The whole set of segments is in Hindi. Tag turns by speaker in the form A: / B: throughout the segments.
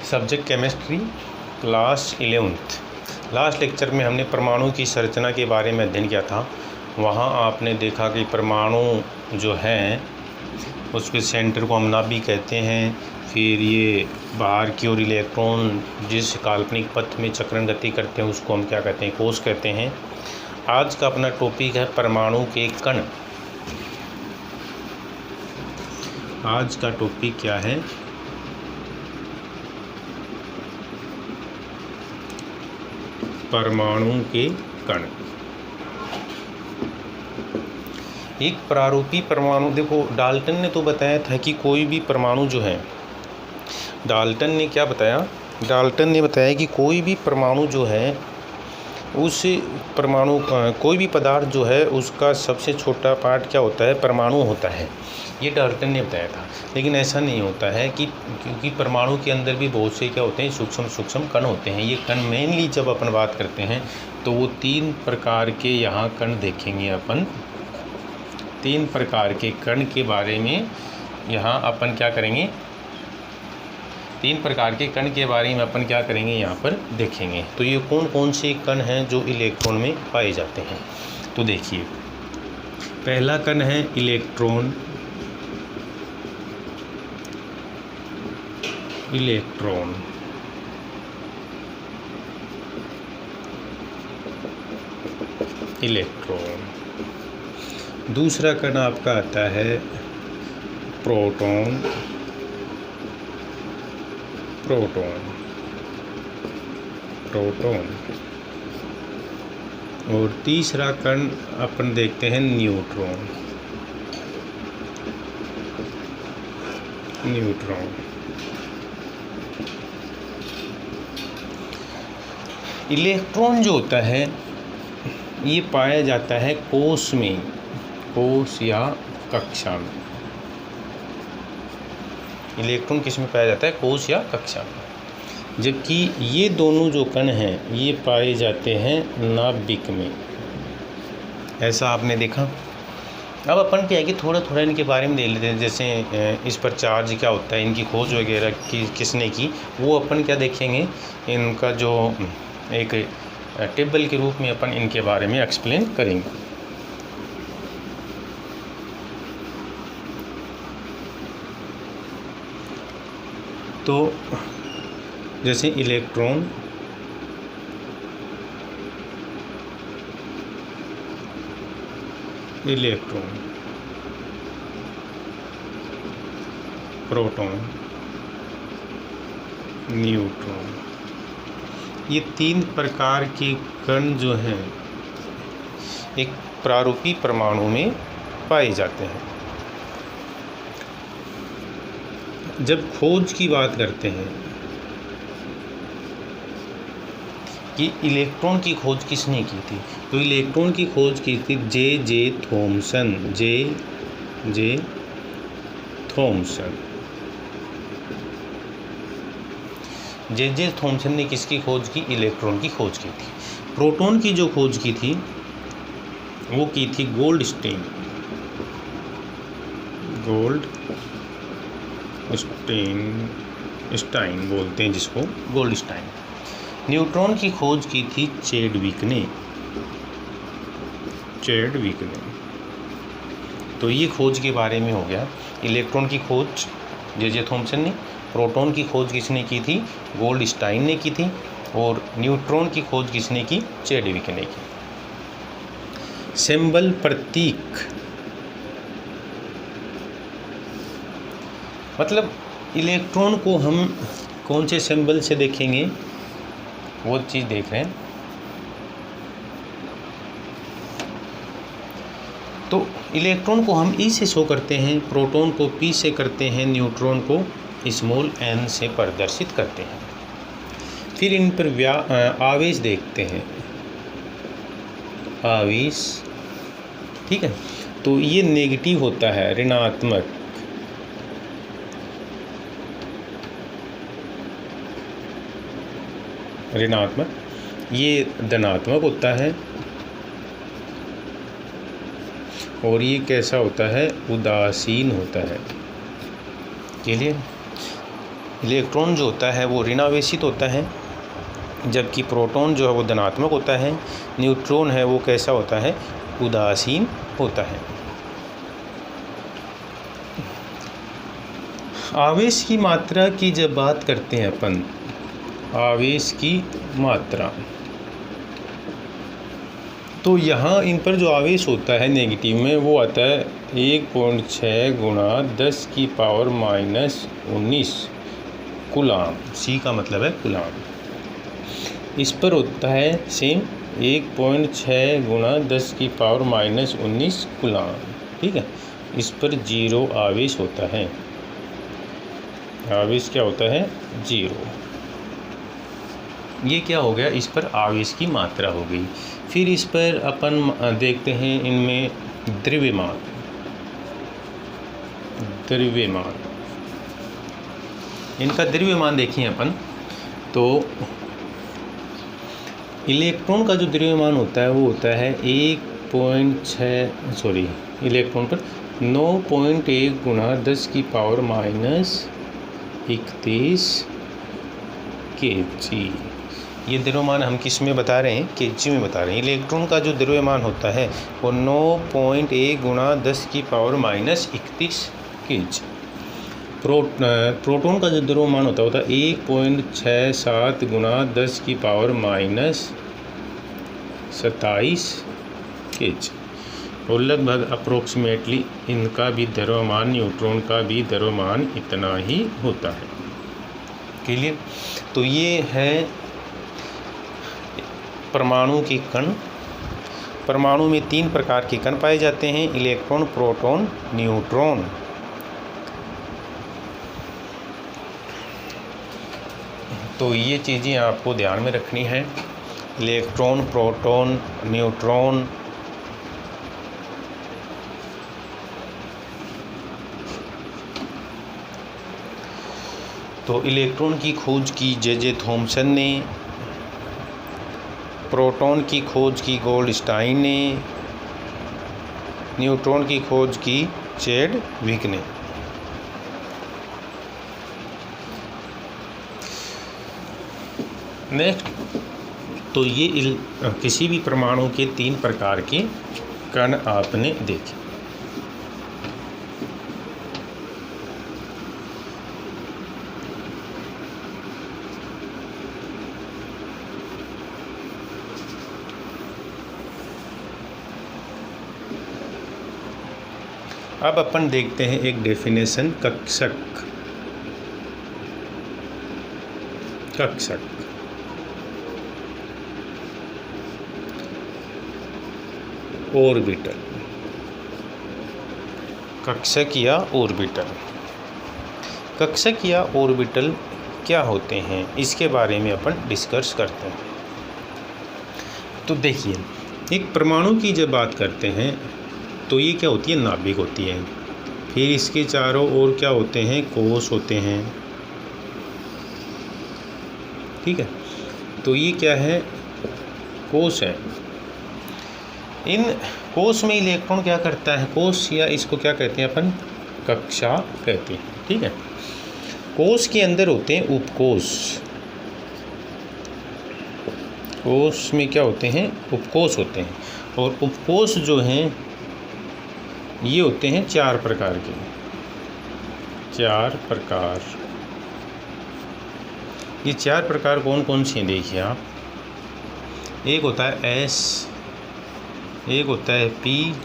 A: Subject chemistry, class 11th। Last lecture में हमने परमाणु की संरचना के बारे में अध्ययन किया था। वहाँ आपने देखा कि परमाणु जो हैं उसके सेंटर को हम नाभिक कहते हैं। फिर ये बाहर की ओर इलेक्ट्रॉन जिस काल्पनिक पथ में चक्रण गति करते हैं उसको हम क्या कहते हैं, कोश कहते हैं। आज का अपना टॉपिक है परमाणु के कण। आज का टॉपिक क्या है? परमाणु के कण। एक प्रारूपी परमाणु, देखो डाल्टन ने तो बताया था कि कोई भी परमाणु जो है, डाल्टन ने क्या बताया? डाल्टन ने बताया कि कोई भी परमाणु जो है उस परमाणु कोई भी पदार्थ जो है उसका सबसे छोटा पार्ट क्या होता है? परमाणु होता है। ये डाल्टन ने बताया था। लेकिन ऐसा नहीं होता है कि क्योंकि परमाणु के अंदर भी बहुत से क्या होते हैं, सूक्ष्म कण होते हैं। ये कण मेनली जब अपन बात करते हैं तो वो 3 प्रकार के यहाँ कण देखेंगे अपन। 3 प्रकार के कण के बारे में यहाँ अपन क्या करेंगे? 3 प्रकार के कण के बारे में अपन क्या करेंगे यहाँ पर देखेंगे। तो ये कौन कौन से कण हैं जो इलेक्ट्रॉन में पाए जाते हैं? तो देखिए, पहला कण है इलेक्ट्रॉन। दूसरा कण आपका आता है प्रोटॉन। और तीसरा कण अपन देखते हैं न्यूट्रॉन। इलेक्ट्रॉन जो होता है ये पाया जाता है कोश में, कोश या कक्षा में। इलेक्ट्रॉन किस में पाया जाता है? कोश या कक्षा में। जबकि ये दोनों जो कण हैं ये पाए जाते हैं नाभिक में। ऐसा आपने देखा। अब अपन क्या है कि थोड़ा थोड़ा इनके बारे में देख लेते हैं। जैसे इस पर चार्ज क्या होता है, इनकी खोज वगैरह किसने की, वो अपन क्या देखेंगे, इनका जो एक टेबल के रूप में अपन इनके बारे में एक्सप्लेन करेंगे। तो जैसे इलेक्ट्रॉन, प्रोटॉन, न्यूट्रॉन, ये 3 प्रकार के कण जो हैं एक प्रारूपी परमाणु में पाए जाते हैं। जब खोज की बात करते हैं कि इलेक्ट्रॉन की खोज किसने की थी, तो इलेक्ट्रॉन की खोज की थी जे थॉमसन। जे थॉमसन ने किसकी खोज की? इलेक्ट्रॉन की खोज की थी। प्रोटॉन की जो खोज की थी वो की थी गोल्डस्टीन बोलते हैं जिसको, गोल्डस्टाइन। न्यूट्रॉन की खोज की थी चैडविक ने। तो ये खोज के बारे में हो गया। इलेक्ट्रॉन की खोज जे थॉमसन ने, प्रोटॉन की खोज किसने की थी? गोल्डस्टाइन ने की थी। और न्यूट्रॉन की खोज किसने की? चैडविक ने की। सिंबल, प्रतीक, मतलब इलेक्ट्रॉन को हम कौन से सिंबल से देखेंगे वो चीज़ देख रहे हैं। तो इलेक्ट्रॉन को हम ई से शो करते हैं, प्रोटॉन को पी से करते हैं, न्यूट्रॉन को स्मॉल n से प्रदर्शित करते हैं। फिर इन पर आवेश देखते हैं, आवेश, ठीक है। तो ये नेगेटिव होता है, ऋणात्मक। ये धनात्मक होता है। और ये कैसा होता है, उदासीन होता है। क्लियर। इलेक्ट्रॉन जो होता है वो ऋणावेशित होता है, जबकि प्रोटॉन जो है वो धनात्मक होता है। न्यूट्रॉन है वो कैसा होता है, उदासीन होता है। आवेश की मात्रा की जब बात करते हैं अपन, आवेश की मात्रा, तो यहाँ इन पर जो आवेश होता है नेगेटिव में वो आता है 1.6 गुणा 10 की पावर -19 कूलाम। सी का मतलब है कूलाम। इस पर होता है सेम 1.6 गुणा 10 की पावर -19 कूलाम। ठीक है, इस पर 0 आवेश होता है। आवेश क्या होता है, 0। ये क्या हो गया, इस पर आवेश की मात्रा हो गई। फिर इस पर अपन देखते हैं इनमें द्रव्यमान। द्रव्यमान, इनका द्रव्यमान देखें अपन तो इलेक्ट्रॉन का जो द्रव्यमान होता है वो होता है 1.6 इलेक्ट्रॉन पर 9.1 गुणा 10 की पावर -31 kg। ये द्रव्यमान हम किस में बता रहे हैं, kg में बता रहे हैं। इलेक्ट्रॉन का जो द्रव्यमान होता है वो 9.1 गुणा 10 की पावर -31 kg। प्रोटॉन का जो द्रव्यमान होता है 1.67 गुणा 10 की पावर -27 kg। और लगभग अप्रोक्सीमेटली इनका भी द्रव्यमान, न्यूट्रॉन का भी द्रव्यमान इतना ही होता है। क्लियर। तो ये है परमाणु के कण। परमाणु में 3 प्रकार के कण पाए जाते हैं, इलेक्ट्रॉन, प्रोटॉन, न्यूट्रॉन। तो ये चीज़ें आपको ध्यान में रखनी है, इलेक्ट्रॉन, प्रोटॉन, न्यूट्रॉन। तो इलेक्ट्रॉन की खोज की जे थॉमसन ने, प्रोटॉन की खोज की गोल्डस्टाइन ने, न्यूट्रॉन की खोज की चैडविक ने। नेक्स्ट, तो ये किसी भी परमाणु के 3 प्रकार के कण आपने देखे। अब अपन देखते हैं एक डेफिनेशन, कक्षक। कक्षक ऑर्बिटल, कक्षक या ऑर्बिटल। कक्षक या ऑर्बिटल क्या होते हैं, इसके बारे में अपन डिस्कस करते हैं। तो देखिए, एक परमाणु की जब बात करते हैं तो ये क्या होती है, नाभिक होती है। फिर इसके चारों ओर क्या होते हैं, कोश होते हैं। ठीक है, तो ये क्या है, कोश है। इन कोश में इलेक्ट्रॉन क्या करता है, कोश या इसको क्या कहते हैं अपन, कक्षा कहते हैं। ठीक है, कोश के अंदर होते हैं उपकोश। कोश में क्या होते हैं, उपकोश होते हैं। और उपकोश जो हैं ये होते हैं 4 प्रकार के। 4 प्रकार, ये 4 प्रकार कौन कौन से हैं देखिए आप। एक होता है एस, एक होता है पी,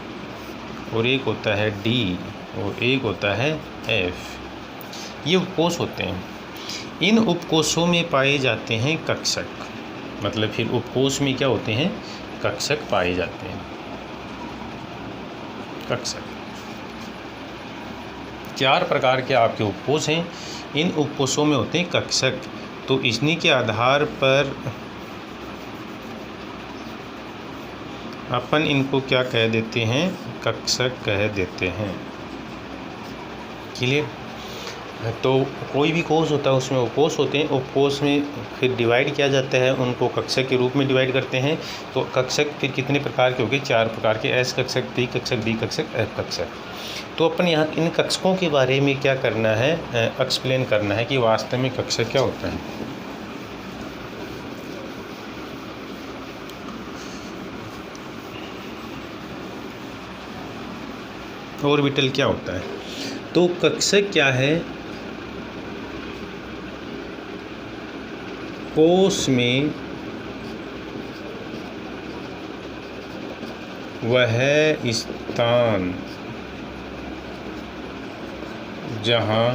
A: और एक होता है डी, और एक होता है एफ। ये उपकोश होते हैं। इन उपकोशों में पाए जाते हैं कक्षक। मतलब फिर उपकोश में क्या होते हैं, कक्षक पाए जाते हैं। कक्षक 4 प्रकार के आपके उपकोश हैं। इन उपकोशों में होते हैं कक्षक। तो इन्हीं के आधार पर अपन इनको क्या कह देते हैं, कक्षक कह देते हैं। क्लियर। तो कोई भी कोष होता है उसमें उपकोष होते हैं, उपकोष में फिर डिवाइड किया जाता है, उनको कक्षक के रूप में डिवाइड करते हैं। तो कक्षक फिर कितने प्रकार के हो गए? 4 प्रकार के, एस कक्षक, पी कक्षक, डी कक्षक, एफ कक्षक। तो अपन यहाँ इन कक्षकों के बारे में क्या करना है, एक्सप्लेन करना है कि वास्तव में कक्षक क्या होता है। ऑर्बिटल क्या होता है? तो कक्षक क्या है? कोष में वह स्थान जहाँ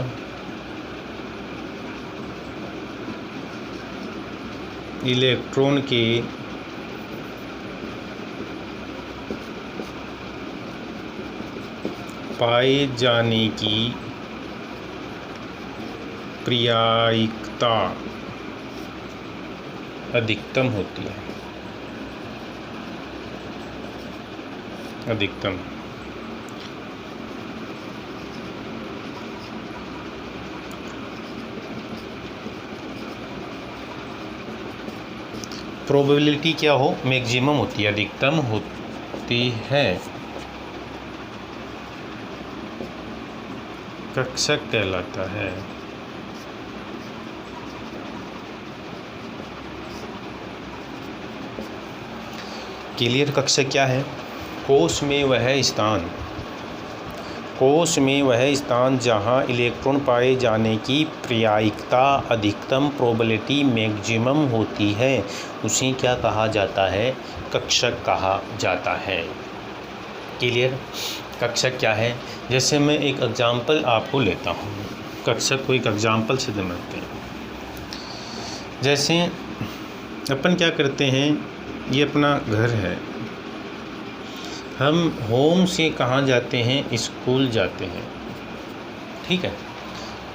A: इलेक्ट्रॉन के पाए जाने की प्रायिकता अधिकतम होती है। अधिकतम प्रोबेबिलिटी क्या हो? मैक्सिमम होती है, अधिकतम होती है। कक्षक कहलाता है। क्लियर? कक्षक क्या है? कोष में वह स्थान, कोष में वह स्थान जहाँ इलेक्ट्रॉन पाए जाने की प्रायिकता अधिकतम, प्रोबेबिलिटी मैक्सिमम होती है, उसे क्या कहा जाता है? कक्षक कहा जाता है। क्लियर? कक्षक क्या है? जैसे मैं एक एग्जाम्पल आपको लेता हूँ, कक्षक को एक एग्जाम्पल से समझते हैं। जैसे अपन क्या करते हैं, ये अपना घर है, हम होम से कहाँ जाते हैं? स्कूल जाते हैं। ठीक है,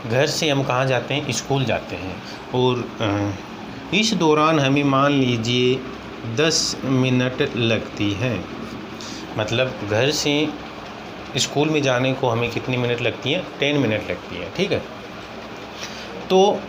A: घर से हम कहाँ जाते हैं? स्कूल जाते हैं। और इस दौरान हमें मान लीजिए 10 मिनट लगती है। मतलब घर से स्कूल में जाने को हमें कितनी मिनट लगती है? 10 मिनट लगती है। ठीक है, तो